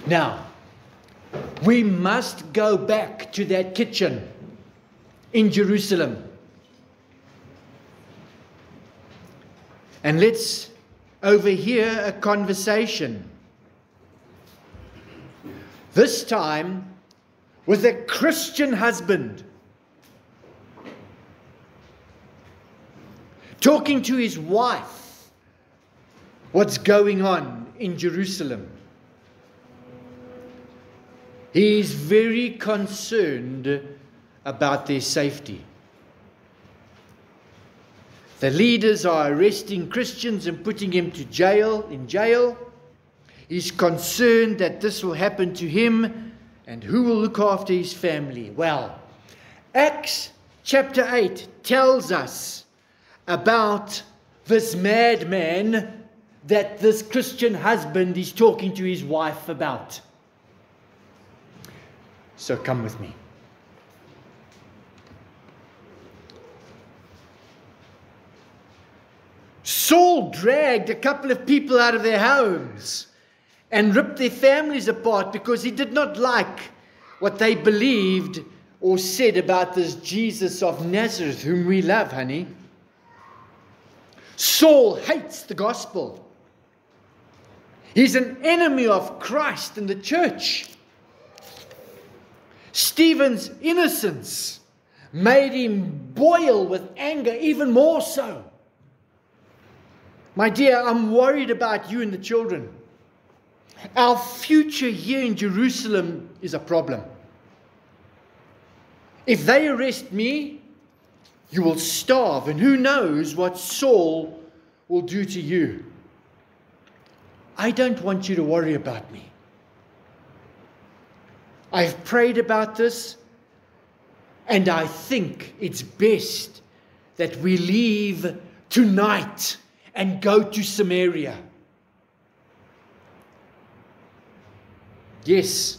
Now, we must go back to that kitchen in Jerusalem. And let's overhear a conversation. This time with a Christian husband talking to his wife what's going on in Jerusalem. He's very concerned about their safety. The leaders are arresting Christians and putting him in jail. He's concerned that this will happen to him, and who will look after his family? Well, Acts chapter 8 tells us about this madman that this Christian husband is talking to his wife about. So come with me. Saul dragged a couple of people out of their homes and ripped their families apart because he did not like what they believed or said about this Jesus of Nazareth, whom we love, honey. Saul hates the gospel. He's an enemy of Christ and the church. Stephen's innocence made him boil with anger even more so. My dear, I'm worried about you and the children. Our future here in Jerusalem is a problem. If they arrest me, you will starve, and who knows what Saul will do to you. I don't want you to worry about me. I've prayed about this, and I think it's best that we leave tonight and go to Samaria. Yes,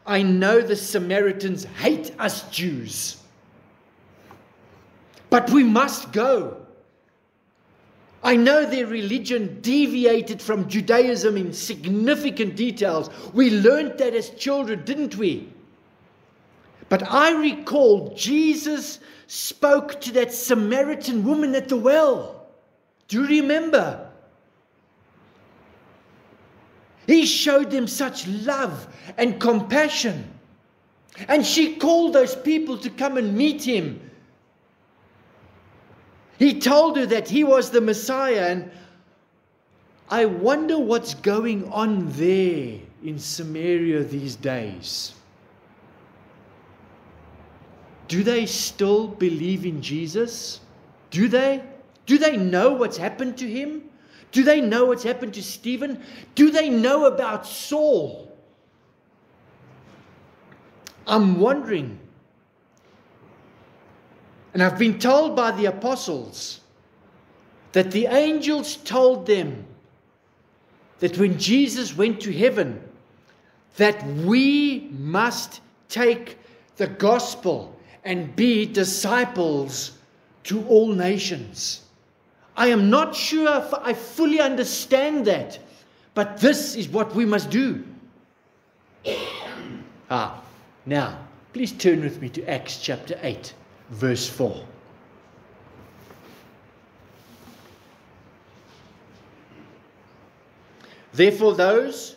I know the Samaritans hate us Jews. But we must go. I know their religion deviated from Judaism in significant details. We learned that as children, didn't we? But I recall Jesus spoke to that Samaritan woman at the well. Do you remember? He showed them such love and compassion. And she called those people to come and meet him. He told her that he was the Messiah. And I wonder what's going on there in Samaria these days. Do they still believe in Jesus? Do they? Do they know what's happened to him? Do they know what's happened to Stephen? Do they know about Saul? I'm wondering. And I've been told by the apostles that the angels told them that when Jesus went to heaven, that we must take the gospel and be disciples to all nations. I am not sure if I fully understand that, but this is what we must do. Now, please turn with me to Acts chapter 8, verse 4. Therefore those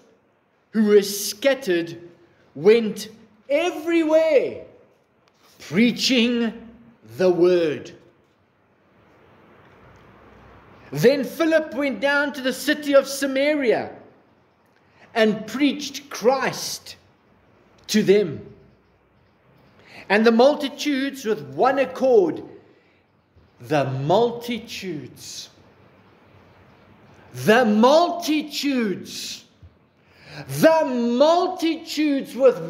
who were scattered went everywhere, preaching the word. Then Philip went down to the city of Samaria and preached Christ to them. And the multitudes with one accord, the multitudes with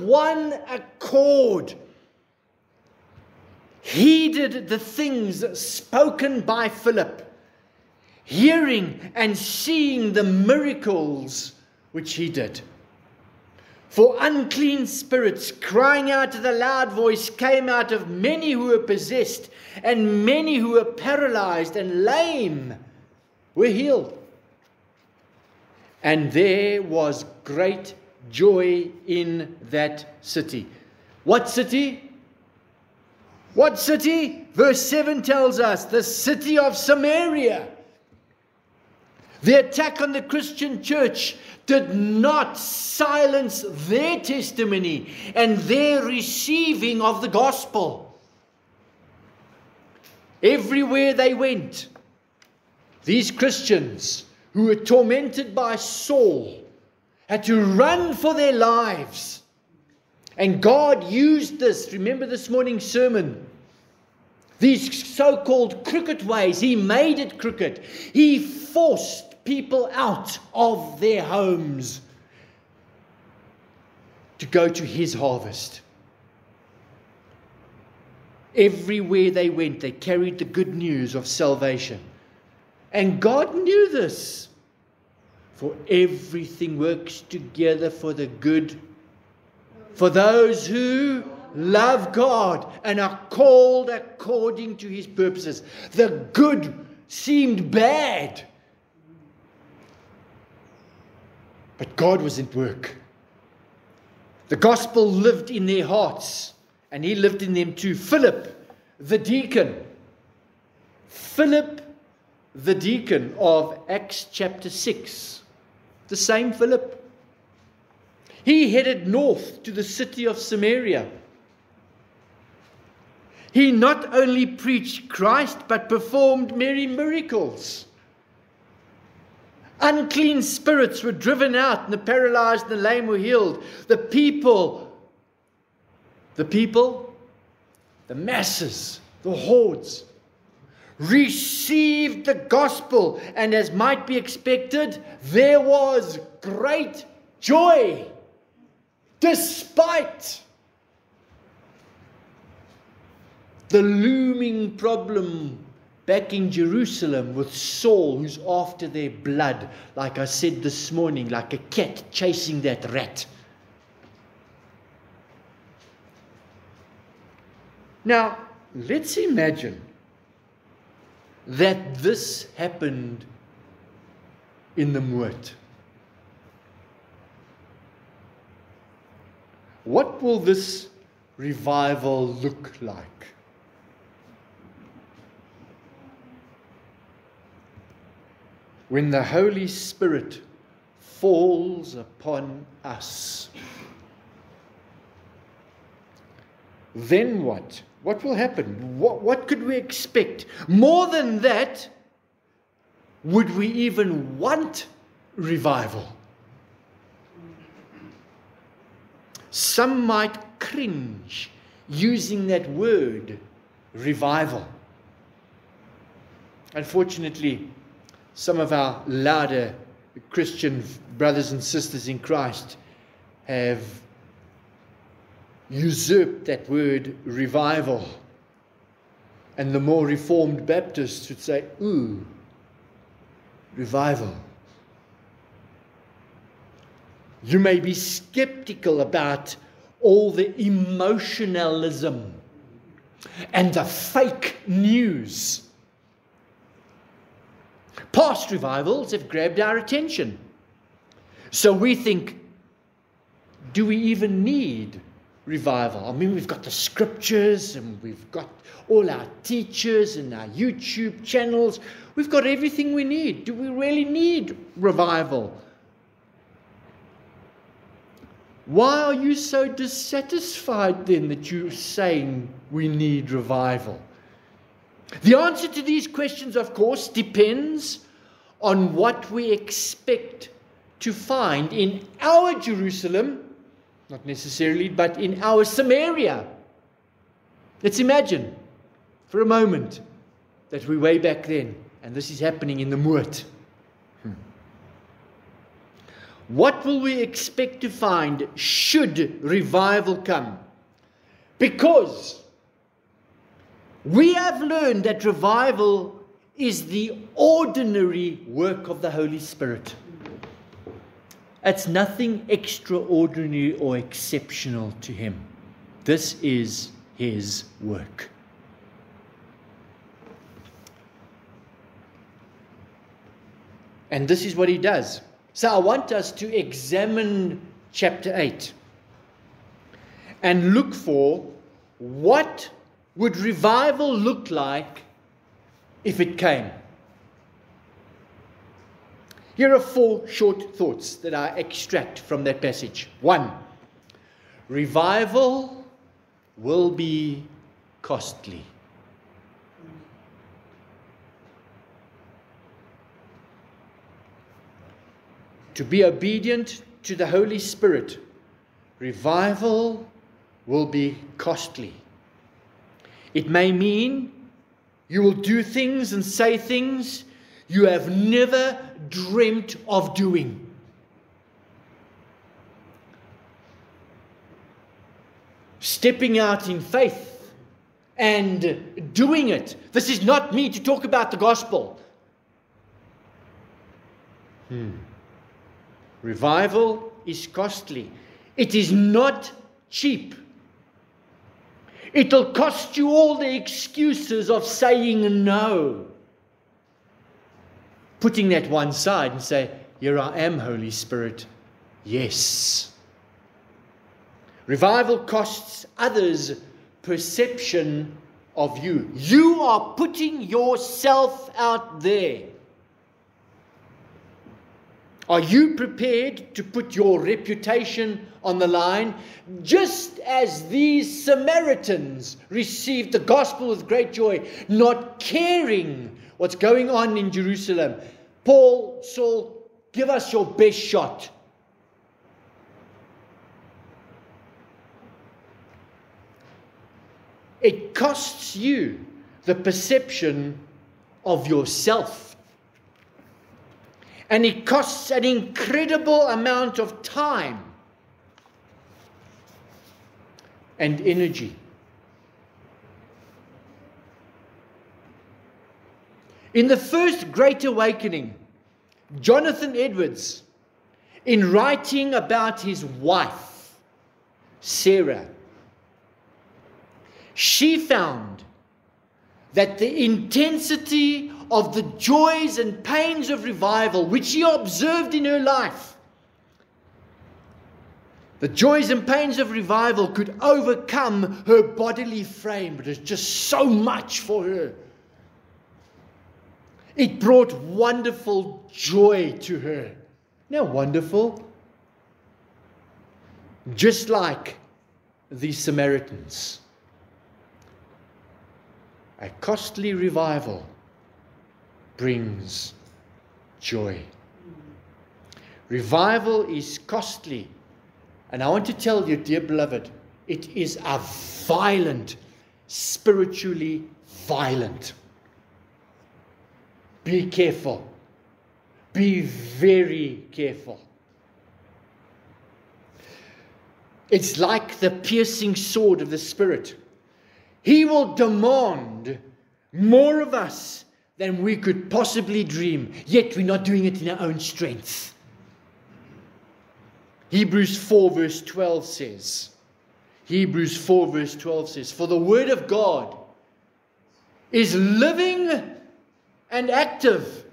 one accord heeded the things spoken by Philip, hearing and seeing the miracles which he did. For unclean spirits, crying out with a loud voice, came out of many who were possessed, and many who were paralyzed and lame were healed. And there was great joy in that city. What city? What city? Verse 7 tells us, the city of Samaria. The attack on the Christian church did not silence their testimony and their receiving of the gospel. Everywhere they went, these Christians who were tormented by Saul had to run for their lives. And God used this, remember this morning's sermon, these so-called crooked ways, He made it crooked. He forced people out of their homes to go to His harvest. Everywhere they went, they carried the good news of salvation. And God knew this. For everything works together for the good, for those who love God and are called according to His purposes. The good seemed bad, but God was at work. The gospel lived in their hearts, and He lived in them too. Philip, the deacon. Philip, the deacon of Acts chapter 6. The same Philip. He headed north to the city of Samaria. He not only preached Christ, but performed many miracles. Unclean spirits were driven out, and the paralyzed and the lame were healed. The masses, the hordes, received the gospel, and as might be expected, there was great joy, despite the looming problem back in Jerusalem with Saul, who's after their blood, like I said this morning, like a cat chasing that rat. Now, let's imagine that this happened in the Moat. What will this revival look like? When the Holy Spirit falls upon us, then what? What will happen? What could we expect? More than that, would we even want revival? Some might cringe using that word, revival. Unfortunately, some of our louder Christian brothers and sisters in Christ have usurped that word revival. And the more Reformed Baptists would say, ooh, revival. You may be skeptical about all the emotionalism and the fake news. Past revivals have grabbed our attention. So we think, do we even need revival? I mean, we've got the scriptures and we've got all our teachers and our YouTube channels. We've got everything we need. Do we really need revival? Why are you so dissatisfied then that you're saying we need revival? The answer to these questions, of course, depends on what we expect to find in our Jerusalem, not necessarily, but in our Samaria. Let's imagine for a moment that we're way back then, and this is happening in the Moat. What will we expect to find should revival come? Because we have learned that revival is the ordinary work of the Holy Spirit. It's nothing extraordinary or exceptional to Him. This is His work. And this is what He does. So I want us to examine chapter 8 and look for what would revival look like if it came. Here are 4 short thoughts that I extract from that passage. 1, revival will be costly. To be obedient to the Holy Spirit, revival will be costly. It may mean you will do things and say things you have never dreamt of doing. Stepping out in faith and doing it. This is not me to talk about the gospel. Revival is costly. It is not cheap. It'll cost you all the excuses of saying no. Putting that one side and say, here I am, Holy Spirit. Yes. Revival costs others perception of you. You are putting yourself out there. Are you prepared to put your reputation on the line? Just as these Samaritans received the gospel with great joy, not caring what's going on in Jerusalem. Paul, Saul, give us your best shot. It costs you the perception of yourself. And it costs an incredible amount of time and energy. In the first Great Awakening, Jonathan Edwards, in writing about his wife, Sarah, she found that the intensity of the joys and pains of revival, which she observed in her life, the joys and pains of revival could overcome her bodily frame. It was just so much for her. It brought wonderful joy to her. Isn't that wonderful? Just like the Samaritans. A costly revival brings joy. Revival is costly. And I want to tell you, dear beloved, it is a violent, spiritually violent. Be careful. Be very careful. It's like the piercing sword of the Spirit. He will demand more of us than we could possibly dream, yet we're not doing it in our own strength. Hebrews 4 verse 12 says, for the word of God is living and active,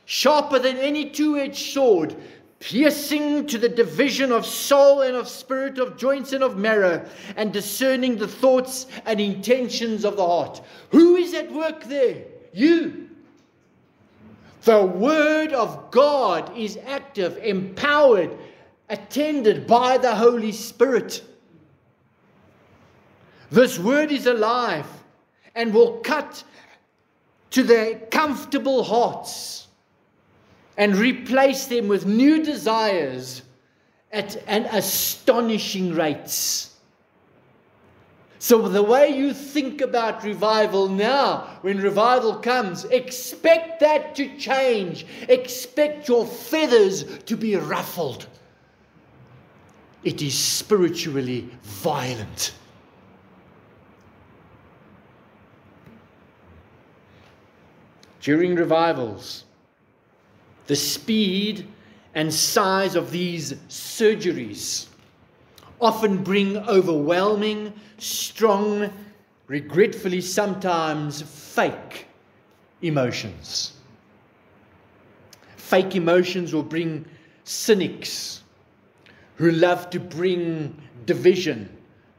sharper than any two-edged sword, piercing to the division of soul and of spirit, of joints and of marrow, and discerning the thoughts and intentions of the heart. Who is at work there? You. The Word of God is active, empowered, attended by the Holy Spirit. This Word is alive and will cut to their comfortable hearts and replace them with new desires at an astonishing rates. So the way you think about revival now, when revival comes, expect that to change. Expect your feathers to be ruffled. It is spiritually violent. During revivals, the speed and size of these surgeries often bring overwhelming, strong, regretfully sometimes fake emotions. Fake emotions will bring cynics who love to bring division.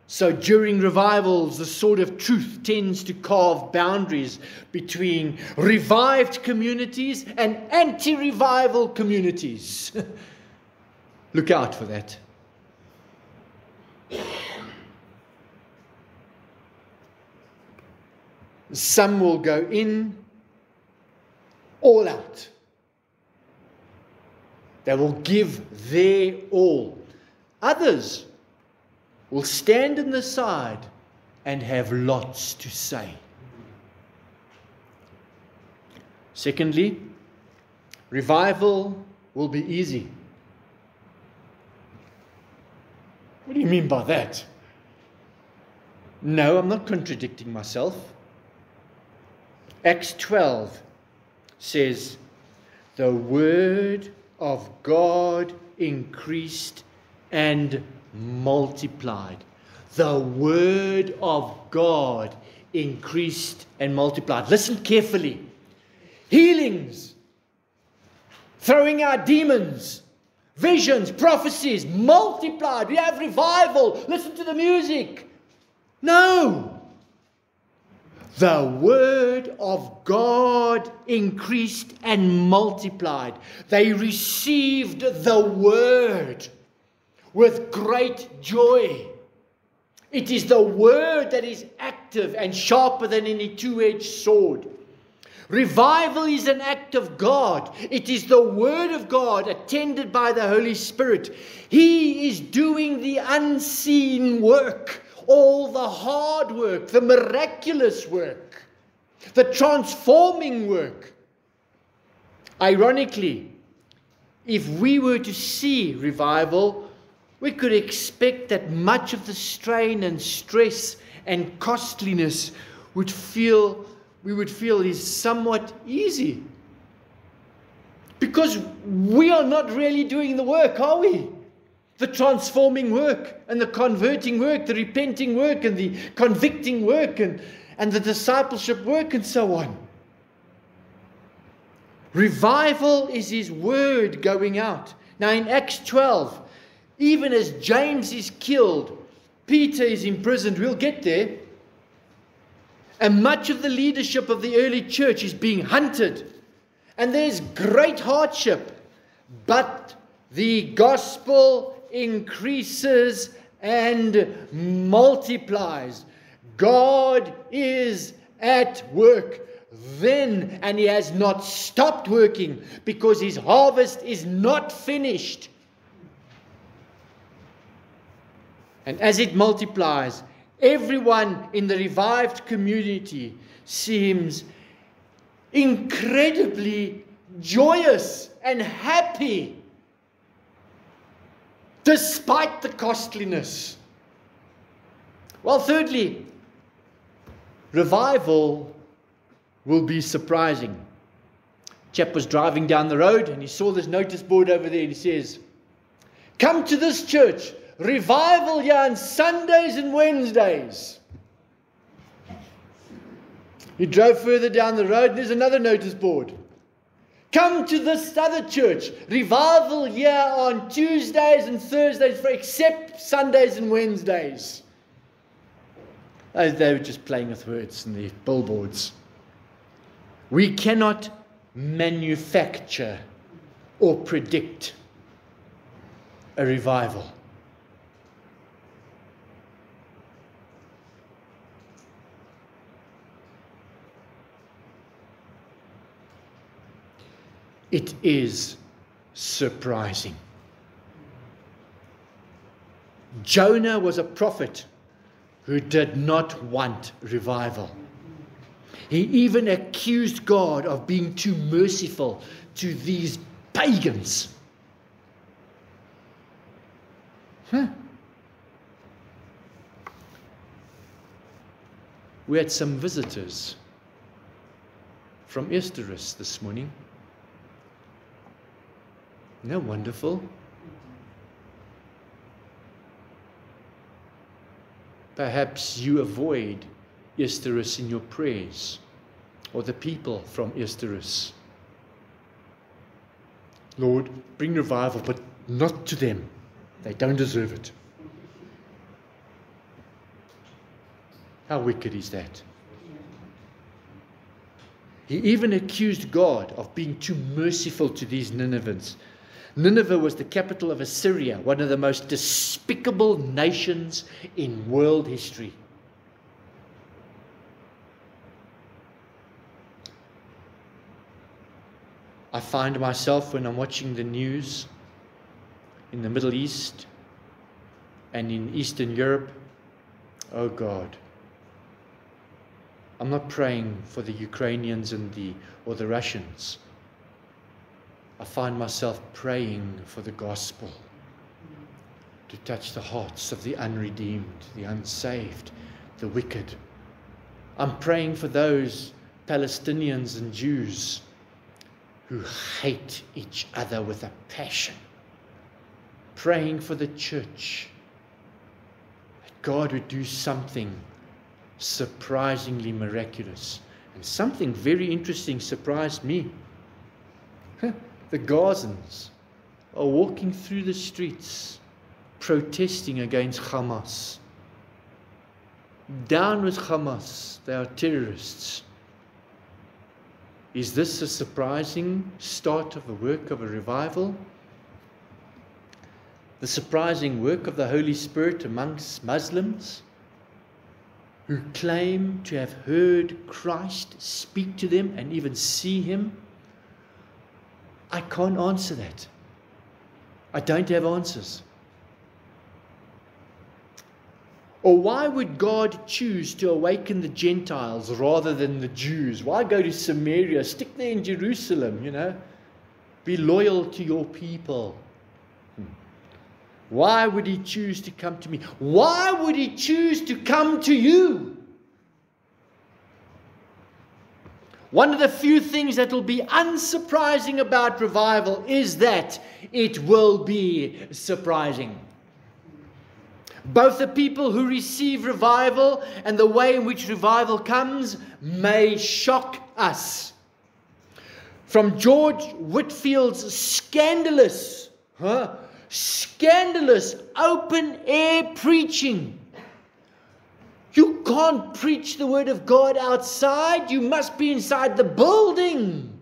So during revivals, the sword of truth tends to carve boundaries between revived communities and anti-revival communities. Look out for that. Some will go in all out. They will give their all. Others will stand on the side and have lots to say. Secondly, revival will be easy. What do you mean by that? No, I'm not contradicting myself. Acts 12 says, the word of God increased and multiplied. The word of God increased and multiplied. Listen carefully. Healings, throwing out demons, visions, prophecies, multiplied. We have revival. Listen to the music. No. The word of God increased and multiplied. They received the word with great joy. It is the word that is active and sharper than any two-edged sword. Revival is an act of God. It is the word of God attended by the Holy Spirit. He is doing the unseen work. All the hard work, the miraculous work, the transforming work. Ironically, if we were to see revival, we could expect that much of the strain and stress and costliness we would feel is somewhat easy. Because we are not really doing the work, are we? The transforming work and the converting work, the repenting work and the convicting work and the discipleship work and so on. Revival is His word going out. Now in Acts 12, even as James is killed, Peter is imprisoned. We'll get there. And much of the leadership of the early church is being hunted. And there's great hardship. But the gospel increases and multiplies. God is at work then, and He has not stopped working because His harvest is not finished. And as it multiplies, everyone in the revived community seems incredibly joyous and happy despite the costliness. Well, thirdly, revival will be surprising. A chap was driving down the road and he saw this notice board over there and he says, "Come to this church, revival here on Sundays and Wednesdays." He drove further down the road and there's another notice board. "Come to this other church, revival here on Tuesdays and Thursdays, except Sundays and Wednesdays." They were just playing with words in the billboards. We cannot manufacture or predict a revival. It is surprising. Jonah was a prophet who did not want revival. He even accused God of being too merciful to these pagans. We had some visitors from Easterus this morning. Isn't that wonderful? Perhaps you avoid Easterus in your prayers, or the people from Easterus. Lord, bring revival, but not to them. They don't deserve it. How wicked is that? He even accused God of being too merciful to these Ninevehs. Nineveh was the capital of Assyria, one of the most despicable nations in world history. I find myself, when I'm watching the news in the Middle East and in Eastern Europe, oh God, I'm not praying for the Ukrainians or the Russians. I find myself praying for the gospel to touch the hearts of the unredeemed, the unsaved, the wicked. I'm praying for those Palestinians and Jews who hate each other with a passion. Praying for the church, that God would do something surprisingly miraculous. And something very interesting surprised me. The Gazans are walking through the streets protesting against Hamas. Down with Hamas, they are terrorists. Is this a surprising start of the work of a revival? The surprising work of the Holy Spirit amongst Muslims who claim to have heard Christ speak to them and even see Him? I can't answer that. I don't have answers. Or why would God choose to awaken the Gentiles rather than the Jews? Why go to Samaria? Stick there in Jerusalem, Be loyal to your people. Why would He choose to come to me? Why would He choose to come to you? One of the few things that will be unsurprising about revival is that it will be surprising. Both the people who receive revival and the way in which revival comes may shock us. From George Whitfield's scandalous open-air preaching. You can't preach the word of God outside. You must be inside the building.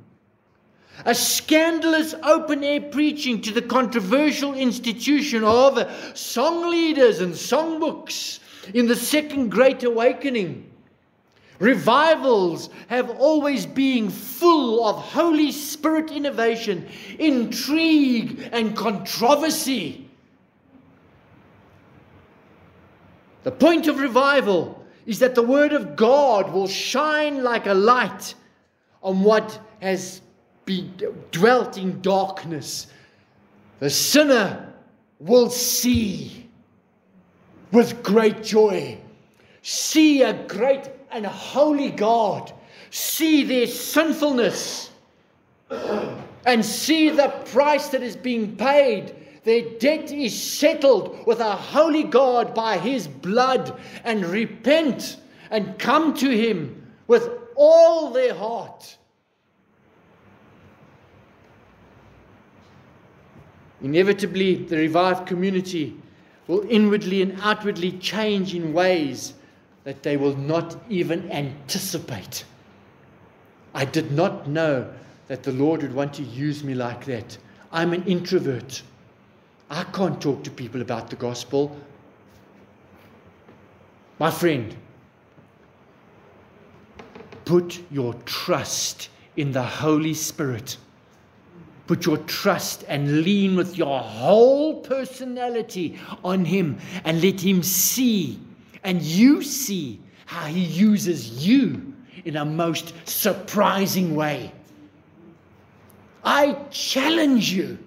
A scandalous open-air preaching to the controversial institution of song leaders and songbooks in the Second Great Awakening. Revivals have always been full of Holy Spirit innovation, intrigue, and controversy. The point of revival is that the Word of God will shine like a light on what has been dwelt in darkness. The sinner will see with great joy, see a great and holy God, see their sinfulness, and see the price that is being paid. Their debt is settled with a holy God by His blood, and repent and come to Him with all their heart. Inevitably, the revived community will inwardly and outwardly change in ways that they will not even anticipate. I did not know that the Lord would want to use me like that. I'm an introvert. I can't talk to people about the gospel. My friend, put your trust in the Holy Spirit. Put your trust and lean with your whole personality on Him, and let Him see, and you see how He uses you in a most surprising way. I challenge you.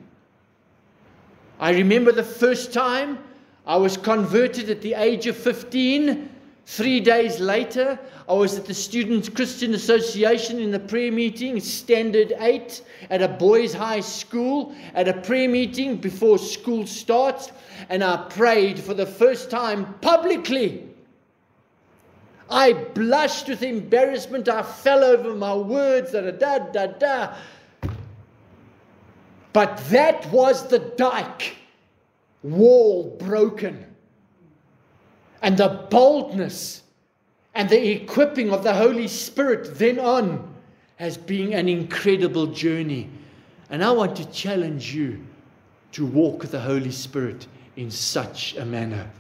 I remember the first time I was converted at the age of 15. 3 days later, I was at the Students' Christian Association in the prayer meeting, Standard 8, at a boys' high school, at a prayer meeting before school starts, and I prayed for the first time publicly. I blushed with embarrassment. I fell over my words, But that was the dike wall broken. And the boldness and the equipping of the Holy Spirit then on has been an incredible journey. And I want to challenge you to walk with the Holy Spirit in such a manner.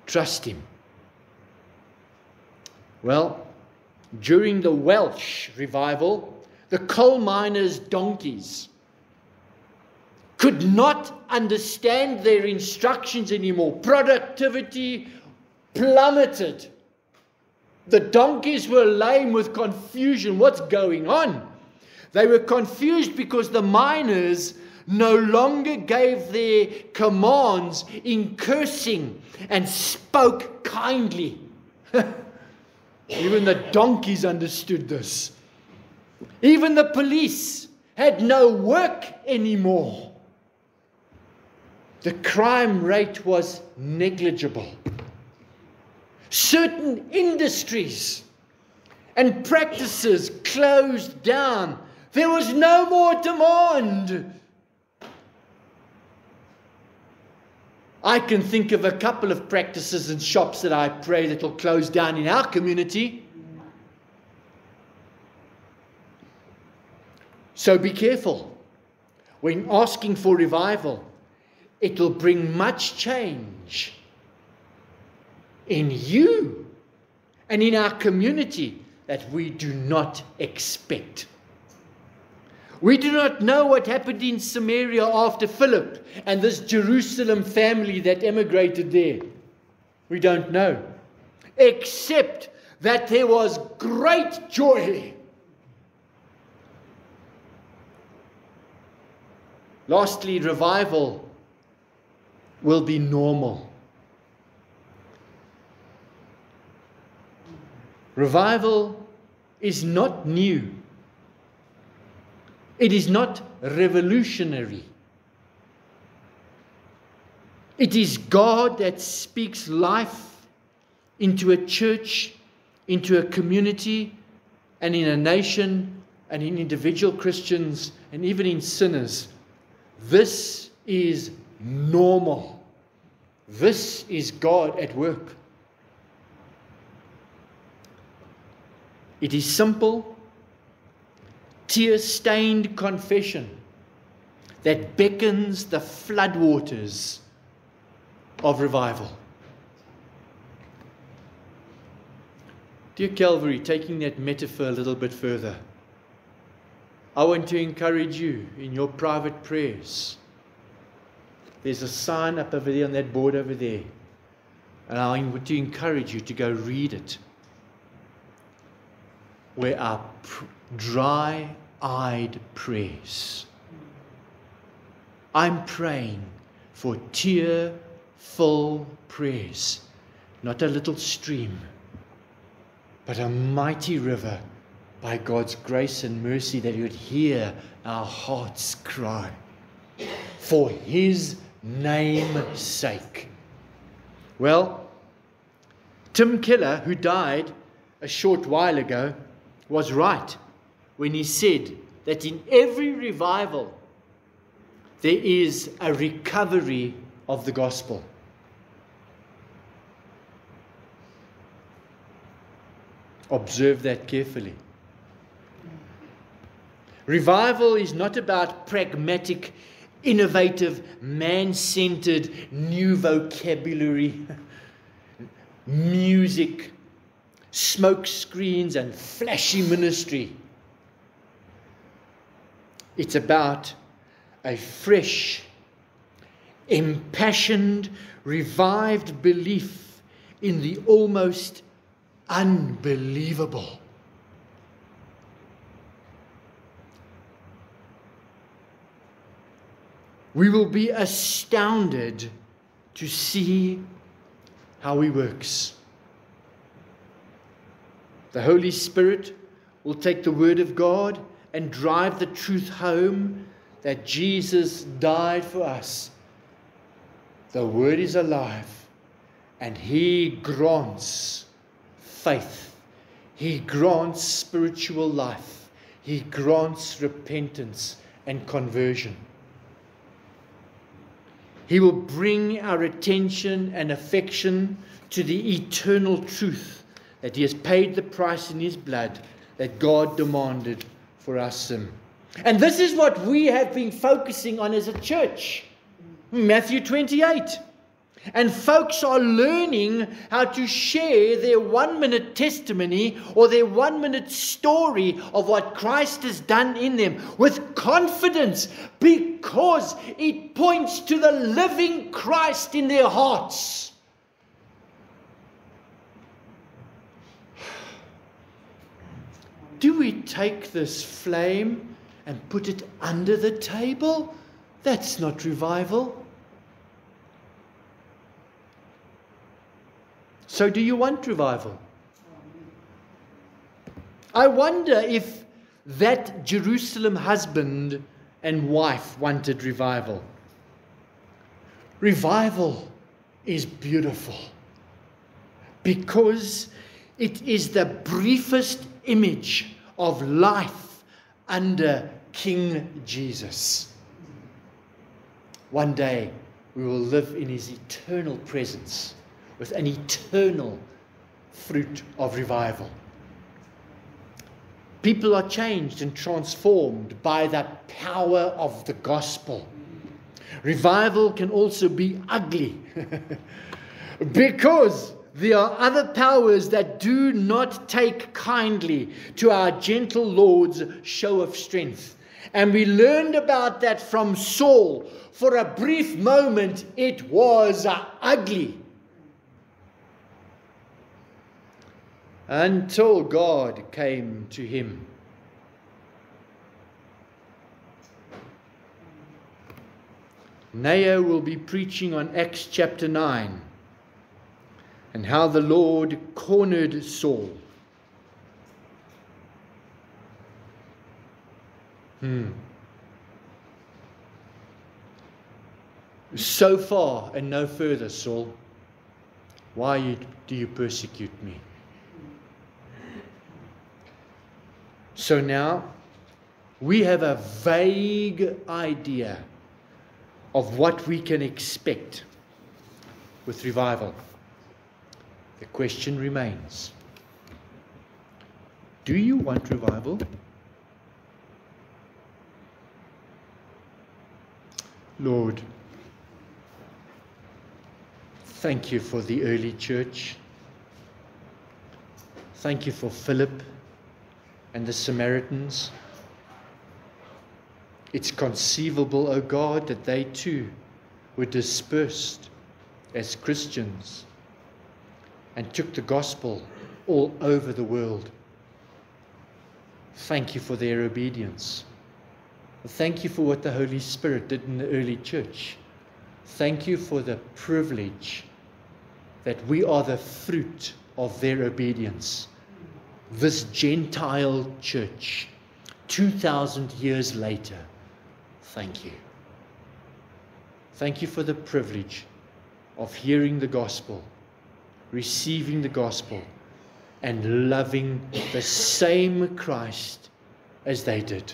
Trust Him. Well, during the Welsh revival, the coal miners' donkeys could not understand their instructions anymore. Productivity plummeted. The donkeys were lame with confusion. What's going on? They were confused because the miners no longer gave their commands in cursing and spoke kindly. Even the donkeys understood this. Even the police had no work anymore. The crime rate was negligible. Certain industries and practices closed down. There was no more demand. I can think of a couple of practices and shops that I pray that will close down in our community. So be careful. When asking for revival, it will bring much change in you and in our community that we do not expect. We do not know what happened in Samaria after Philip and this Jerusalem family that emigrated there. We don't know. Except that there was great joy. Lastly, revival will be normal. Revival is not new. It is not revolutionary. It is God that speaks life into a church, into a community, and in a nation, and in individual Christians, and even in sinners. This is normal. This is God at work. It is simple, tear-stained confession that beckons the floodwaters of revival. Dear Calvary, taking that metaphor a little bit further, I want to encourage you in your private prayers. There's a sign up over there on that board over there, and I want to encourage you to go read it, where our dry-eyed prayers. I'm praying for tear-full prayers, not a little stream, but a mighty river by God's grace and mercy, that He would hear our hearts cry for His name's sake. Well, Tim Keller, who died a short while ago, was right when he said that in every revival there is a recovery of the gospel. Observe that carefully. Revival is not about pragmatic, innovative, man-centered, new vocabulary, music, smoke screens and flashy ministry. It's about a fresh, impassioned, revived belief in the almost unbelievable. We will be astounded to see how He works. The Holy Spirit will take the Word of God and drive the truth home that Jesus died for us. The Word is alive, and He grants faith. He grants spiritual life. He grants repentance and conversion. He will bring our attention and affection to the eternal truth that He has paid the price in His blood that God demanded for our sin. And this is what we have been focusing on as a church. Matthew 28. And folks are learning how to share their 1-minute testimony or their 1-minute story of what Christ has done in them with confidence, because it points to the living Christ in their hearts. Do we take this flame and put it under the table? That's not revival. So do you want revival? I wonder if that Jerusalem husband and wife wanted revival. Revival is beautiful because it is the briefest image of life under King Jesus. One day we will live in His eternal presence with an eternal fruit of revival. People are changed and transformed by the power of the gospel. Revival can also be ugly because there are other powers that do not take kindly to our gentle Lord's show of strength. And we learned about that from Saul. For a brief moment, it was ugly. Until God came to him. Naya will be preaching on Acts chapter 9 and how the Lord cornered Saul. So far and no further, Saul. Why do you persecute me? So now, we have a vague idea of what we can expect with revival. The question remains, do you want revival? Lord, thank you for the early church. Thank you for Philip and the Samaritans. It's conceivable, O God, that they too were dispersed as Christians and took the gospel all over the world. Thank you for their obedience. Thank you for what the Holy Spirit did in the early church. Thank you for the privilege that we are the fruit of their obedience. This Gentile church, 2,000 years later, thank you. Thank you for the privilege of hearing the gospel, receiving the gospel, and loving the same Christ as they did.